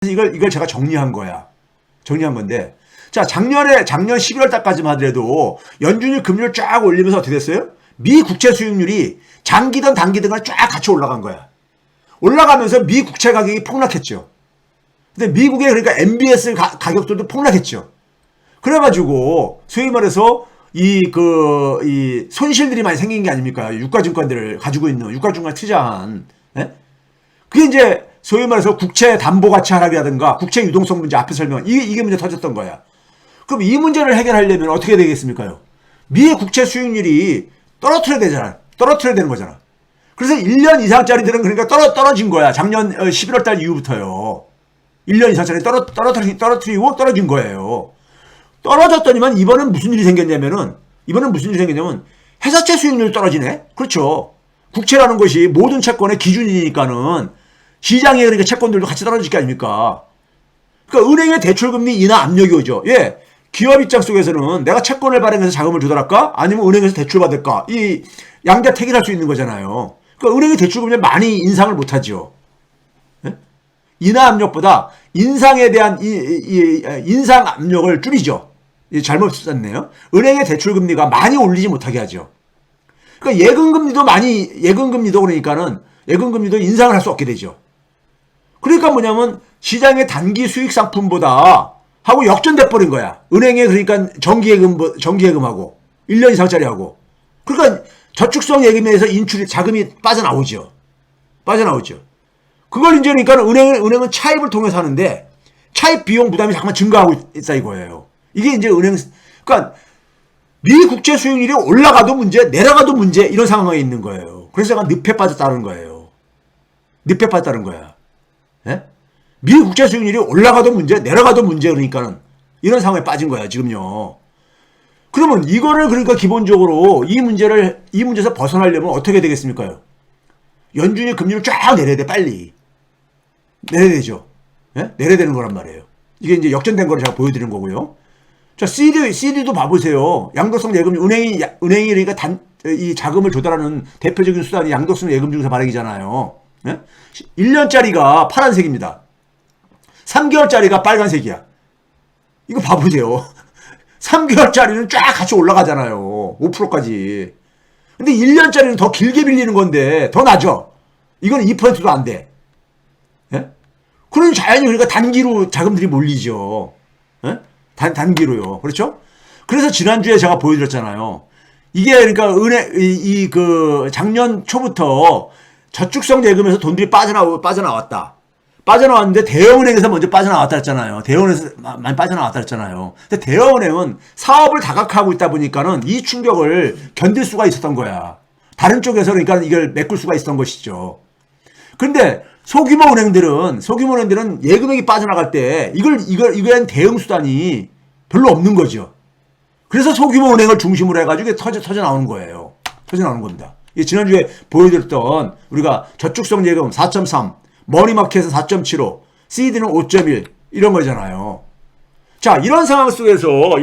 이걸 제가 정리한 거야. 정리한 건데. 자, 작년 11월 달까지만 하더라도 연준이 금리를 쫙 올리면서 어떻게 됐어요? 미 국채 수익률이 장기든 단기든 쫙 같이 올라간 거야. 올라가면서 미 국채 가격이 폭락했죠. 근데 미국의 그러니까 MBS 가격들도 폭락했죠. 그래가지고 소위 말해서 이 손실들이 많이 생긴 게 아닙니까? 유가증권들을 가지고 있는 유가증권 투자한. 예? 그게 이제 소위 말해서 국채 담보 가치 하락이라든가 국채 유동성 문제 앞에 설명 이게 문제 터졌던 거야. 그럼 이 문제를 해결하려면 어떻게 되겠습니까요? 미의 국채 수익률이 떨어뜨려야 되잖아. 떨어뜨려야 되는 거잖아. 그래서 1년 이상짜리들은 그러니까 떨어진 거야. 작년 11월 달 이후부터요. 1년 이상짜리 떨어뜨리고 떨어진 거예요. 떨어졌더니만 이번엔 무슨 일이 생겼냐면 회사채 수익률이 떨어지네. 그렇죠. 국채라는 것이 모든 채권의 기준이니까는 시장에 그러니까 채권들도 같이 떨어질 게 아닙니까? 그러니까 은행의 대출금리 인하 압력이 오죠. 예. 기업 입장 속에서는 내가 채권을 발행해서 자금을 조달할까? 아니면 은행에서 대출 받을까? 이 양자택일할 수 있는 거잖아요. 그러니까 은행의 대출금리를 많이 인상을 못하죠. 예? 인하 압력보다 인상에 대한 인상 압력을 줄이죠. 잘못 썼네요. 은행의 대출금리가 많이 올리지 못하게 하죠. 그러니까 예금금리도 그러니까는 예금금리도 인상을 할 수 없게 되죠. 그러니까 뭐냐면 시장의 단기 수익 상품보다 하고 역전돼 버린 거야. 은행에 그러니까 정기예금하고 1년 이상짜리 하고. 그러니까 저축성 예금에서 자금이 빠져나오죠. 그걸 이제 그러니까 은행은 차입을 통해서 하는데 차입 비용 부담이 잠깐만 증가하고 있다 이거예요. 이게 이제 그러니까 미 국채 수익률이 올라가도 문제, 내려가도 문제 이런 상황에 있는 거예요. 그래서 약간 늪에 빠졌다는 거예요. 예? 미 국채 수익률이 올라가도 문제, 내려가도 문제 그러니까는 이런 상황에 빠진 거야 지금요. 그러면 이거를 그러니까 기본적으로 이 문제에서 벗어나려면 어떻게 되겠습니까? 연준이 금리를 쫙 내려야 돼 빨리. 내려야 되죠. 예? 내려야 되는 거란 말이에요. 이게 이제 역전된 거를 제가 보여드리는 거고요. 자, CD도 봐보세요. 양도성 예금, 은행이 그러니까 이 자금을 조달하는 대표적인 수단이 양도성 예금증서 발행이잖아요. 예? 1년짜리가 파란색입니다. 3개월짜리가 빨간색이야. 이거 봐보세요. 3개월짜리는 쫙 같이 올라가잖아요. 5%까지. 근데 1년짜리는 더 길게 빌리는 건데 더 나죠. 이건 2%도 안 돼. 예? 그러니 자연히 그러니까 단기로 자금들이 몰리죠. 예? 단기로요. 그렇죠? 그래서 지난주에 제가 보여드렸잖아요. 이게 그러니까 작년 초부터 저축성 예금에서 돈들이 빠져나왔다. 빠져나왔는데 대형은행에서 먼저 빠져나왔다 했잖아요. 대형은행에서 많이 빠져나왔다 했잖아요. 근데 대형은행은 사업을 다각화하고 있다 보니까는 이 충격을 견딜 수가 있었던 거야. 다른 쪽에서 그러니까 이걸 메꿀 수가 있었던 것이죠. 근데 소규모 은행들은 예금액이 빠져나갈 때 이거에 대한 대응 수단이 별로 없는 거죠. 그래서 소규모 은행을 중심으로 해가지고 터져 나오는 거예요. 터져 나오는 겁니다. 지난주에 보여드렸던 우리가 저축성 예금 4.3, 머니마켓에서 4.75, CD는 5.1 이런 거잖아요. 자, 이런 상황 속에서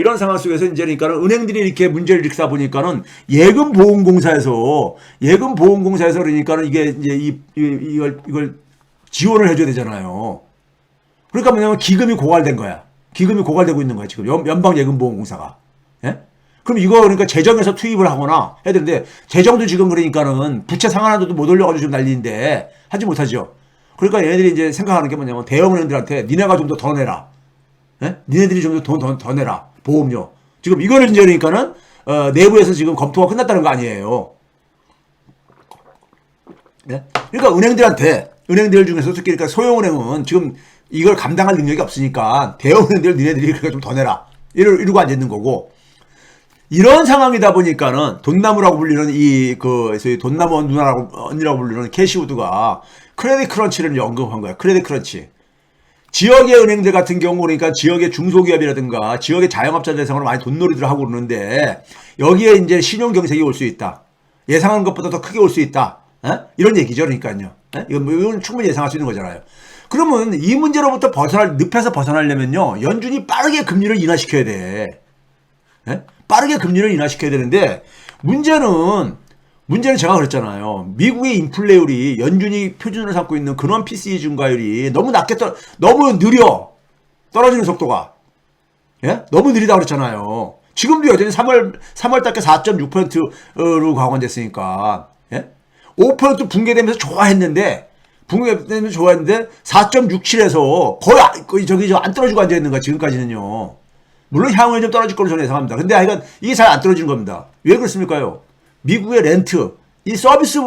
이제 그러니까 은행들이 이렇게 문제를 일으키다 보니까는 예금보험공사에서 그러니까는 이게 이제 이걸 지원을 해줘야 되잖아요. 그러니까 뭐냐면 기금이 고갈된 거야. 기금이 고갈되고 있는 거야 지금 연방예금보험공사가. 예? 그럼 이거 그러니까 재정에서 투입을 하거나 해야 되는데 재정도 지금 그러니까는 부채 상한도 못 올려가지고 지금 난리인데 하지 못하죠. 그러니까 얘네들이 이제 생각하는 게 뭐냐면 대형은행들한테 니네가 좀 더 내라. 예? 니네들이 좀 더 내라. 보험료. 지금 이거를 이제 그러니까는 내부에서 지금 검토가 끝났다는 거 아니에요. 예? 그러니까 은행들 중에서 특히 그러니까 소형은행은 지금 이걸 감당할 능력이 없으니까 대형은행들 니네들이 그러니까 좀 더 내라. 이러고 앉아있는 거고. 이런 상황이다 보니까는 돈나무라고 불리는 돈나무 언니라고 불리는 캐시우드가 크레딧 크런치를 언급한 거야. 크레딧 크런치. 지역의 은행들 같은 경우 그러니까 지역의 중소기업이라든가 지역의 자영업자 대상으로 많이 돈놀이들을 하고 그러는데 여기에 이제 신용 경색이 올 수 있다. 예상한 것보다 더 크게 올 수 있다. 이런 얘기죠. 그러니까요. 이건 충분히 예상할 수 있는 거잖아요. 그러면 이 문제로부터 늪에서 벗어나려면요. 연준이 빠르게 금리를 인하시켜야 돼. 빠르게 금리를 인하시켜야 되는데 문제는 문제는 제가 그랬잖아요. 미국의 인플레율이 연준이 표준으로 삼고 있는 근원 PCE 증가율이 너무 너무 느려. 떨어지는 속도가. 예? 너무 느리다 그랬잖아요. 지금도 여전히 3월 달께 4.6%로 가관됐으니까. 예? 5% 붕괴되면서 좋아했는데 4.67에서 거의 안 떨어지고 앉아있는 거야, 지금까지는요. 물론 향후에 좀 떨어질 걸로 저는 예상합니다. 근데 하여간 이게 잘 안 떨어지는 겁니다. 왜 그렇습니까요? 미국의 렌트, 이 서비스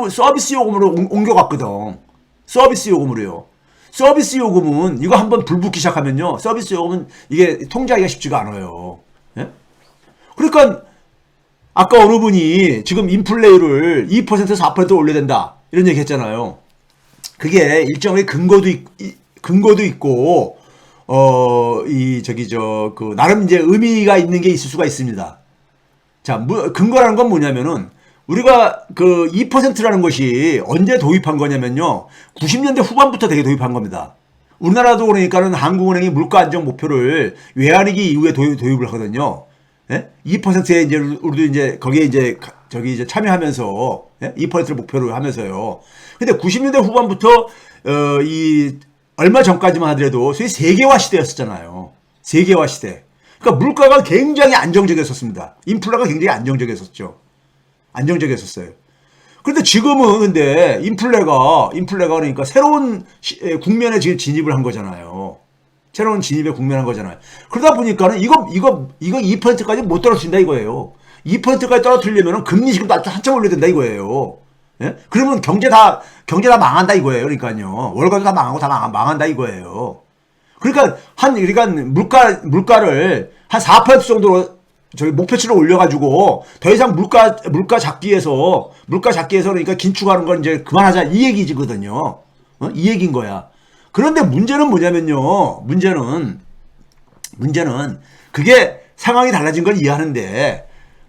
요금으로 옮겨갔거든. 서비스 요금으로요. 서비스 요금은 이거 한번 불 붙기 시작하면요. 서비스 요금은 이게 통제하기가 쉽지가 않아요. 예? 그러니까 아까 어느 분이 지금 인플레이를 2% 4% 올려야 된다. 이런 얘기 했잖아요. 그게 일정의 근거도 있고, 나름 이제 의미가 있는 게 있을 수가 있습니다. 자, 근거라는 건 뭐냐면은, 우리가 그 2%라는 것이 언제 도입한 거냐면요. 90년대 후반부터 되게 도입한 겁니다. 우리나라도 그러니까는 한국은행이 물가 안정 목표를 외환위기 이후에 도입을 하거든요. 예? 2%에 이제 우리도 이제 거기에 이제 참여하면서, 예? 2%를 목표로 하면서요. 근데 90년대 후반부터 얼마 전까지만 하더라도 소위 세계화 시대였었잖아요. 세계화 시대. 그러니까 물가가 굉장히 안정적이었었습니다. 인플레가 굉장히 안정적이었었죠. 안정적이었었어요. 그런데 지금은 근데 인플레가 그러니까 새로운 국면에 지금 진입을 한 거잖아요. 새로운 진입에 국면한 거잖아요. 그러다 보니까는 이거 2%까지 못 떨어뜨린다 이거예요. 2%까지 떨어뜨리려면 금리 지금 한참 올려야 된다 이거예요. 예? 그러면 경제 다 망한다 이거예요. 그러니까요. 월가도 다 망하고 다 망한다 이거예요. 그러니까 물가를 한 4% 정도로 저기 목표치를 올려가지고 더 이상 물가 잡기에서 그러니까 긴축하는 건 이제 그만하자 이 얘기지거든요. 이 얘기인 거야. 그런데 문제는 뭐냐면요. 문제는 그게 상황이 달라진 걸 이해하는데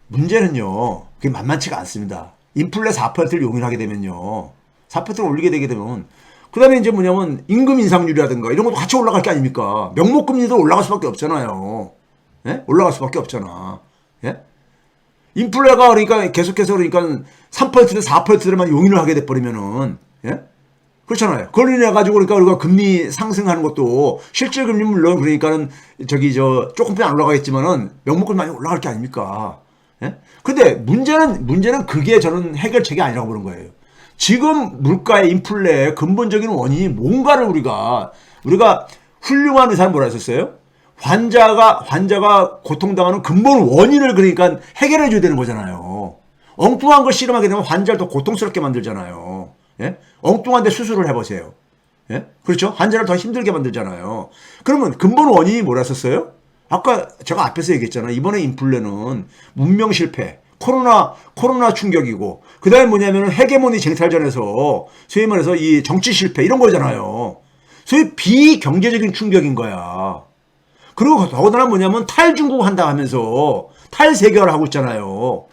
문제는요. 그게 만만치가 않습니다. 인플레 4%를 용인하게 되면요. 4%를 올리게 되게 되면 그 다음에 이제 뭐냐면 임금 인상률이라든가 이런 것도 같이 올라갈 게 아닙니까? 명목금리도 올라갈 수밖에 없잖아요. 예? 올라갈 수밖에 없잖아. 예? 인플레가 그러니까 계속해서 그러니까 3%든 4%들만 용인을 하게 돼버리면은, 예? 그렇잖아요. 그걸 인해 가지고 그러니까 우리가 금리 상승하는 것도 실질 금리 물론 그러니까는 조금뿐이 안 올라가겠지만은 명목금리 많이 올라갈 게 아닙니까? 예? 근데 문제는 그게 저는 해결책이 아니라고 보는 거예요. 지금 물가의 인플레의 근본적인 원인이 뭔가를 우리가 훌륭한 의사는 뭐라 했었어요? 환자가 고통당하는 근본 원인을 그러니까 해결해 줘야 되는 거잖아요. 엉뚱한 걸 실험하게 되면 환자를 더 고통스럽게 만들잖아요. 예? 엉뚱한데 수술을 해보세요. 예? 그렇죠? 환자를 더 힘들게 만들잖아요. 그러면 근본 원인이 뭐라 했었어요? 아까 제가 앞에서 얘기했잖아요. 이번에 인플레는 문명 실패, 코로나 충격이고, 그 다음에 뭐냐면 헤게모니 쟁탈전에서 소위 말해서 이 정치 실패 이런 거잖아요. 소위 비경제적인 충격인 거야. 그리고 더군다나 뭐냐면 탈중국 한다 하면서 탈세계화를 하고 있잖아요.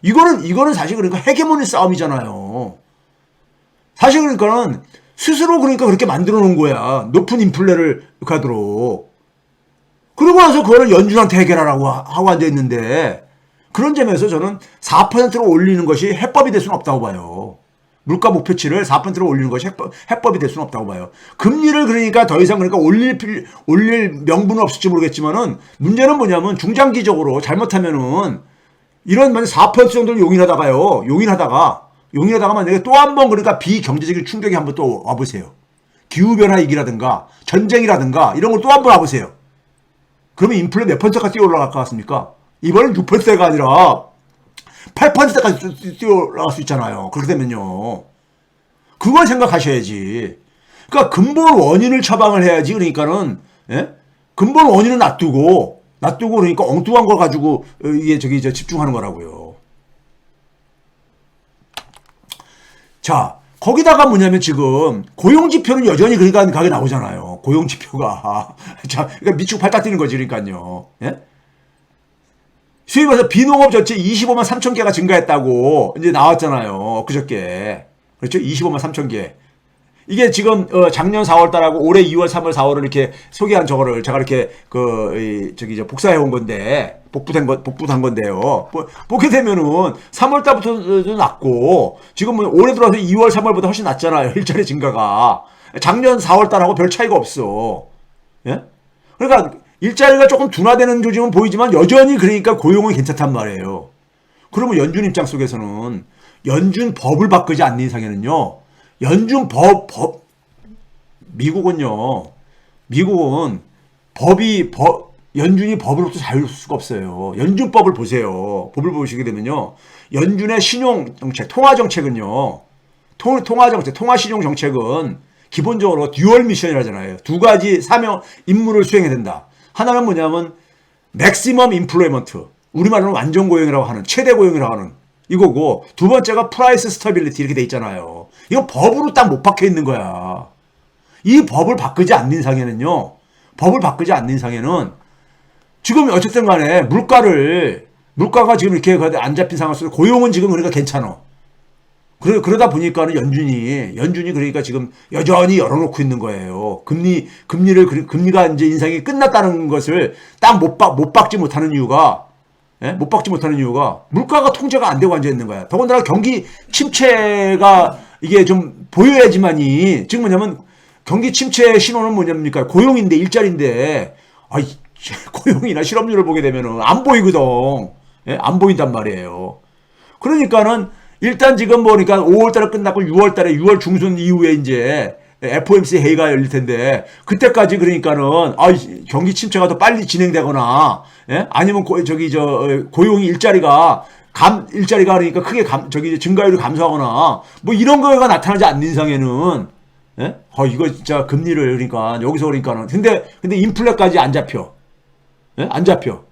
이거는 사실 그러니까 헤게모니 싸움이잖아요. 사실 그러니까는 스스로 그러니까 그렇게 만들어 놓은 거야. 높은 인플레를 가도록. 그러고 나서 그거를 연준한테 해결하라고 하고 앉아있는데 그런 점에서 저는 4%로 올리는 것이 해법이 될 수는 없다고 봐요. 물가 목표치를 4%로 올리는 것이 해법이 될 수는 없다고 봐요. 금리를 그러니까 더 이상 그러니까 올릴 명분은 없을지 모르겠지만은 문제는 뭐냐면 중장기적으로 잘못하면은 이런 만약 4% 정도를 용인하다가 만약에 또 한 번 그러니까 비경제적인 충격이 한번 또 와보세요. 기후변화 위기라든가 전쟁이라든가 이런 걸 또 한 번 와보세요. 그러면 인플레 몇 %까지 뛰어 올라갈 것 같습니까? 이번엔 6%가 아니라 8%까지 뛰어 올라갈 수 있잖아요. 그렇게 되면요. 그걸 생각하셔야지. 그러니까 근본 원인을 처방을 해야지. 그러니까는 예? 근본 원인을 놔두고 그러니까 엉뚱한 걸 가지고 이게 집중하는 거라고요. 자, 거기다가 뭐냐면 지금 고용지표는 여전히 그러니까 가게 나오잖아요. 고용지표가. 자, 그러니까 미치고 팔딱 뛰는 거지, 그러니까요. 예? 수입 말해서 비농업 전체 25만 3천 개가 증가했다고 이제 나왔잖아요. 그저께. 그렇죠? 25만 3천 개. 이게 지금 작년 4월 달하고 올해 2월, 3월, 4월을 이렇게 소개한 저거를 제가 이렇게 복사해 온 건데 복부한 건데요. 보게 되면은 3월 달부터도 낮고 지금은 올해 들어와서 2월, 3월보다 훨씬 낮잖아요. 일자리 증가가. 작년 4월 달하고 별 차이가 없어. 예? 그러니까 일자리가 조금 둔화되는 조짐은 보이지만 여전히 그러니까 고용은 괜찮단 말이에요. 그러면 연준 입장 속에서는 연준 법을 바꾸지 않는 이상에는요. 연준 미국은 연준이 법으로부터 자유로울 수가 없어요. 연준법을 보세요. 법을 보시게 되면요. 연준의 신용정책, 통화정책은요. 통화신용정책은 기본적으로 듀얼 미션이라잖아요. 두 가지 임무를 수행해야 된다. 하나는 뭐냐면 맥시멈 인플로이먼트. 우리말로는 완전 고용이라고 하는, 최대 고용이라고 하는 이거고, 두 번째가 프라이스 스타빌리티 이렇게 돼 있잖아요. 이거 법으로 딱 못 박혀 있는 거야. 이 법을 바꾸지 않는 이상에는 지금 어쨌든 간에 물가가 지금 이렇게 안 잡힌 상황 속에서 고용은 지금 그러니까 괜찮아. 그러다 보니까는 연준이 그러니까 지금 여전히 열어놓고 있는 거예요. 금리가 이제 인상이 끝났다는 것을 딱 못 박지 못하는 이유가, 물가가 통제가 안 되고 앉아 있는 거야. 더군다나 경기 침체가 이게 좀 보여야지만이, 지금 뭐냐면 경기 침체 신호는 뭐냐입니까? 고용인데, 일자리인데, 고용이나 실업률을 보게 되면은 안 보이거든. 예? 안 보인단 말이에요. 그러니까는 일단 지금 보니까 5월달에 끝났고 6월 중순 이후에 이제 FOMC 회의가 열릴 텐데, 그때까지 그러니까는 경기 침체가 더 빨리 진행되거나, 예? 아니면 고용이 일자리가 그러니까 크게 증가율이 감소하거나 뭐 이런 거가 나타나지 않는 이상에는, 예? 이거 진짜 금리를 그러니까 여기서 그러니까는 근데 인플레까지 안 잡혀. 예? 안 잡혀.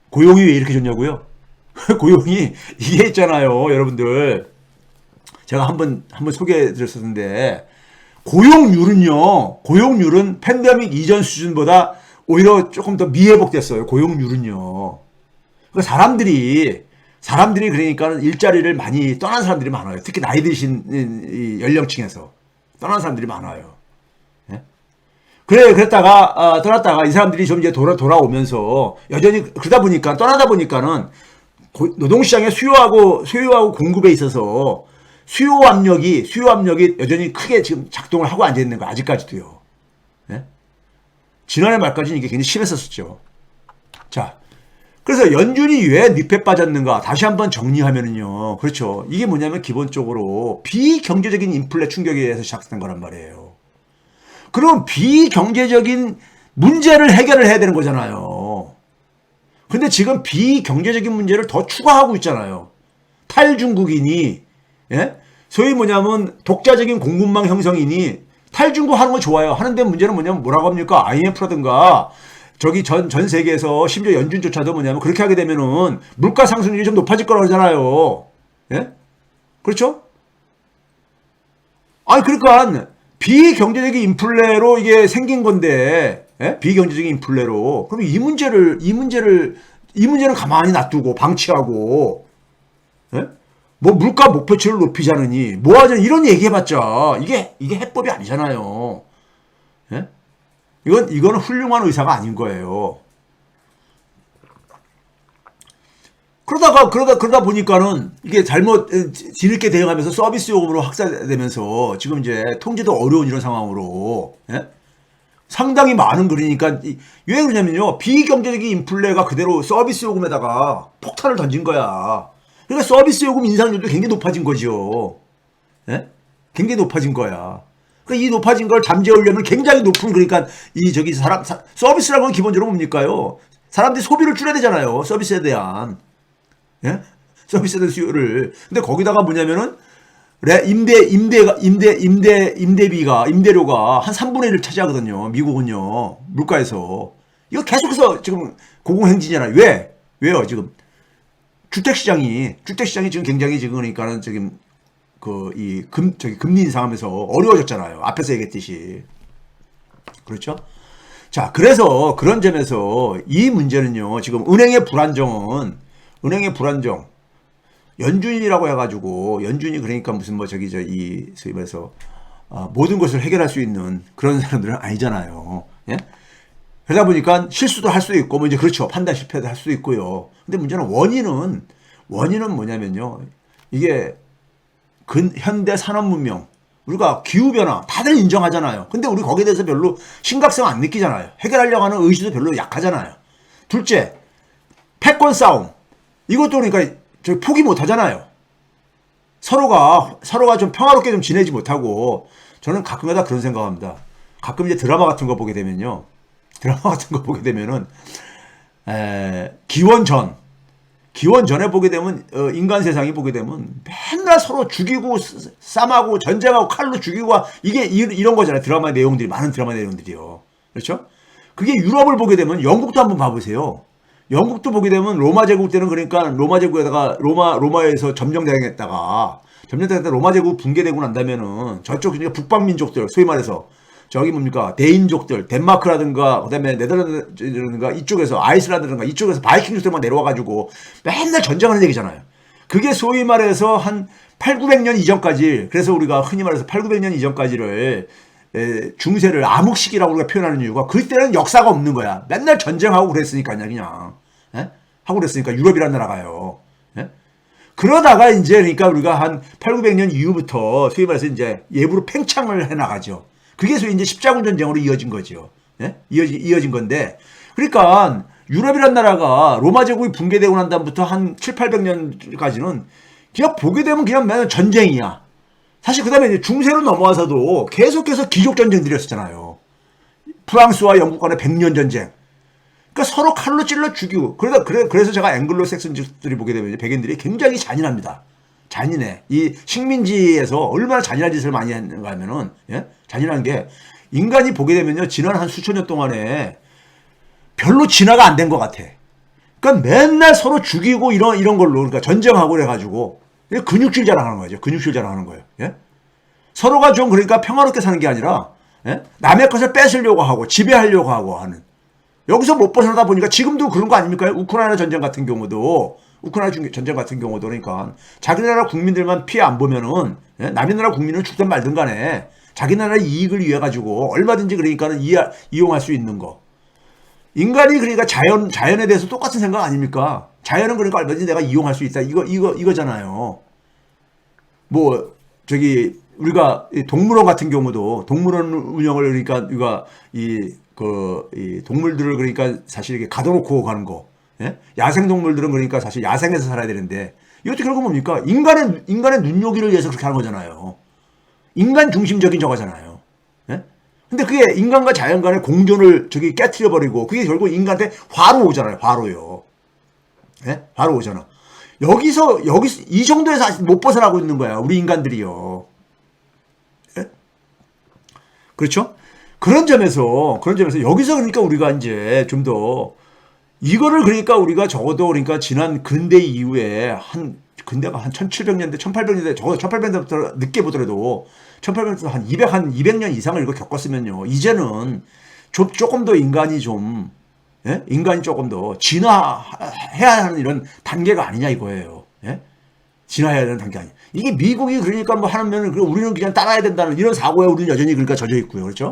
고용이 왜 이렇게 좋냐고요? 고용이 이게 있잖아요, 여러분들. 제가 한번 소개해 드렸었는데, 고용률은 팬데믹 이전 수준보다 오히려 조금 더 미회복됐어요. 고용률은요. 그러니까 사람들이 그러니까 일자리를 많이 떠난 사람들이 많아요. 특히 나이 드신 연령층에서 떠난 사람들이 많아요. 예? 떠났다가 이 사람들이 좀 이제 돌아오면서 여전히 떠나다 보니까는 노동시장의 수요하고 공급에 있어서 수요 압력이 여전히 크게 지금 작동을 하고 앉아 있는 거예요. 아직까지도요. 예? 지난해 말까지는 이게 굉장히 심했었죠. 자, 그래서 연준이 왜 늪에 빠졌는가 다시 한번 정리하면은요. 그렇죠. 이게 뭐냐면 기본적으로 비경제적인 인플레 충격에 의해서 시작된 거란 말이에요. 그럼 비경제적인 문제를 해결을 해야 되는 거잖아요. 근데 지금 비경제적인 문제를 더 추가하고 있잖아요. 탈중국인이, 예? 소위 뭐냐면 독자적인 공급망 형성이니 탈중국 하는 거 좋아요. 하는데 문제는 뭐냐면 뭐라고 합니까? IMF라든가 전 세계에서 심지어 연준조차도 뭐냐면 그렇게 하게 되면은 물가 상승률이 좀 높아질 거라고 하잖아요. 예? 그렇죠? 그러니까 비경제적인 인플레로 이게 생긴 건데, 예? 비경제적인 인플레로. 그럼 이 문제는 가만히 놔두고 방치하고, 예? 뭐 물가 목표치를 높이자느니 뭐 하자니 이런 얘기해봤자 이게 해법이 아니잖아요. 예? 이거는 훌륭한 의사가 아닌 거예요. 그러다 보니까는 이게 잘못 뒤늦게 대응하면서 서비스 요금으로 확산되면서 지금 이제 통제도 어려운 이런 상황으로, 예? 상당히 많은 그러니까 왜 그러냐면요. 비경제적인 인플레가 그대로 서비스 요금에다가 폭탄을 던진 거야. 그러니까 서비스 요금 인상률도 굉장히 높아진 거죠. 예? 굉장히 높아진 거야. 그러니까 이 높아진 걸 잠재우려면 굉장히 높은 그러니까 서비스라고 하면 기본적으로 뭡니까요? 사람들이 소비를 줄여야 되잖아요. 서비스에 대한. 예? 서비스에 대한 수요를. 근데 거기다가 뭐냐면은 임대료가 한 3분의 1을 차지하거든요. 미국은요. 물가에서. 이거 계속해서 지금 고공행진이잖아요. 왜요? 지금 주택시장이 지금 굉장히 지금 그러니까는 지금 금리 인상하면서 어려워졌잖아요. 앞에서 얘기했듯이. 그렇죠? 자, 그래서 그런 점에서 이 문제는요. 지금 은행의 불안정. 연준이라고 해가지고 연준이 그러니까 무슨 소위 말해서 모든 것을 해결할 수 있는 그런 사람들은 아니잖아요. 예? 그러다 보니까 실수도 할 수도 있고, 뭐 이제 그렇죠. 판단 실패도 할 수도 있고요. 근데 문제는 원인은 뭐냐면요. 이게 현대 산업 문명, 우리가 기후변화 다들 인정하잖아요. 근데 우리 거기에 대해서 별로 심각성 안 느끼잖아요. 해결하려고 하는 의지도 별로 약하잖아요. 둘째, 패권 싸움. 이것도 그러니까 저 포기 못 하잖아요. 서로가 좀 평화롭게 좀 지내지 못하고, 저는 가끔가다 그런 생각합니다. 가끔 이제 드라마 같은 거 보게 되면요. 드라마 같은 거 보게 되면은, 기원 전에 보게 되면, 인간 세상이 보게 되면 맨날 서로 죽이고, 쌈하고, 전쟁하고, 칼로 죽이고, 이게 이런 거잖아요. 드라마 내용들이, 많은 드라마 내용들이요. 그렇죠? 그게 유럽을 보게 되면 영국도 한번 봐보세요. 영국도 보게 되면 로마 제국 때는 그러니까 로마 제국에다가 로마에서 점령당했다가 로마 제국 붕괴되고 난다면은 저쪽 그러니까 북방 민족들 소위 말해서 저기 뭡니까 대인족들 덴마크라든가 그다음에 네덜란드라든가 이쪽에서 아이슬란드라든가 이쪽에서 바이킹족들만 내려와 가지고 맨날 전쟁하는 얘기잖아요. 그게 소위 말해서 한 8, 900년 이전까지 그래서 우리가 흔히 말해서 8, 900년 이전까지를 중세를 암흑시기라고 우리가 표현하는 이유가 그때는 역사가 없는 거야. 맨날 전쟁하고 그랬으니까요, 그냥. 예? 하고 그랬으니까 유럽이라는 나라가요. 예? 그러다가 이제 그러니까 우리가 한 8, 900년 이후부터 소위 말해서 이제 예부로 팽창을 해나가죠. 그게 소위 이제 십자군 전쟁으로 이어진 거죠. 예? 이어진 건데. 그러니까 유럽이라는 나라가 로마 제국이 붕괴되고 난 다음부터 한 7, 800년까지는 그냥 보게 되면 그냥 맨날 전쟁이야. 사실 그 다음에 중세로 넘어와서도 계속해서 귀족 전쟁들이었잖아요. 프랑스와 영국 간의 100년 전쟁. 그러니까 서로 칼로 찔러 죽이고. 그래서 제가 앵글로 섹슨들이 보게 되면 백인들이 굉장히 잔인합니다. 잔인해. 이 식민지에서 얼마나 잔인한 짓을 많이 했는가 하면은, 예? 잔인한 게 인간이 보게 되면요. 지난 한 수천 년 동안에 별로 진화가 안 된 것 같아. 그러니까 맨날 서로 죽이고 이런 걸로, 그러니까 전쟁하고 그래가지고 근육질 자랑하는 거죠. 근육질 자랑하는 거예요. 예? 서로가 좀 그러니까 평화롭게 사는 게 아니라 예? 남의 것을 뺏으려고 하고 지배하려고 하고 하는 여기서 못 벗어나다 보니까 지금도 그런 거 아닙니까? 우크라이나 전쟁 같은 경우도 그러니까 자기 나라 국민들만 피해 안 보면은 예? 남의 나라 국민은 죽든 말든 간에 자기 나라의 이익을 위해 가지고 얼마든지 그러니까는 이용할 수 있는 거. 인간이 그러니까 자연에 대해서 똑같은 생각 아닙니까? 자연은 그러니까 얼마든지 내가 이용할 수 있다. 이거잖아요. 뭐, 우리가 동물원 같은 경우도 동물원 운영을 그러니까 이 동물들을 그러니까 사실 이렇게 가둬놓고 가는 거. 예? 야생 동물들은 그러니까 사실 야생에서 살아야 되는데 이것도 결국 뭡니까? 인간의 눈요기를 위해서 그렇게 하는 거잖아요. 인간 중심적인 저거잖아요. 예? 근데 그게 인간과 자연 간의 공존을 깨트려버리고 그게 결국 인간한테 화로 오잖아요. 화로요. 예? 화로 오잖아. 여기서 이 정도에서 아직 못 벗어나고 있는 거야. 우리 인간들이요. 예? 그렇죠? 그런 점에서 여기서 그러니까 우리가 이제 좀 더 이거를 그러니까 우리가 적어도 그러니까 지난 근대 이후에 근대가 한 1700년대, 1800년대, 적어도 1800년대부터 늦게 보더라도 1800년대 한 200년 이상을 이거 겪었으면요. 이제는 조금 더 인간이 좀, 예? 인간이 조금 더 진화해야 하는 이런 단계가 아니냐 이거예요. 예? 진화해야 되는 단계 아니야. 이게 미국이 그러니까 뭐 하면 우리는 그냥 따라야 된다는 이런 사고에 우리는 여전히 그러니까 젖어 있고요. 그렇죠?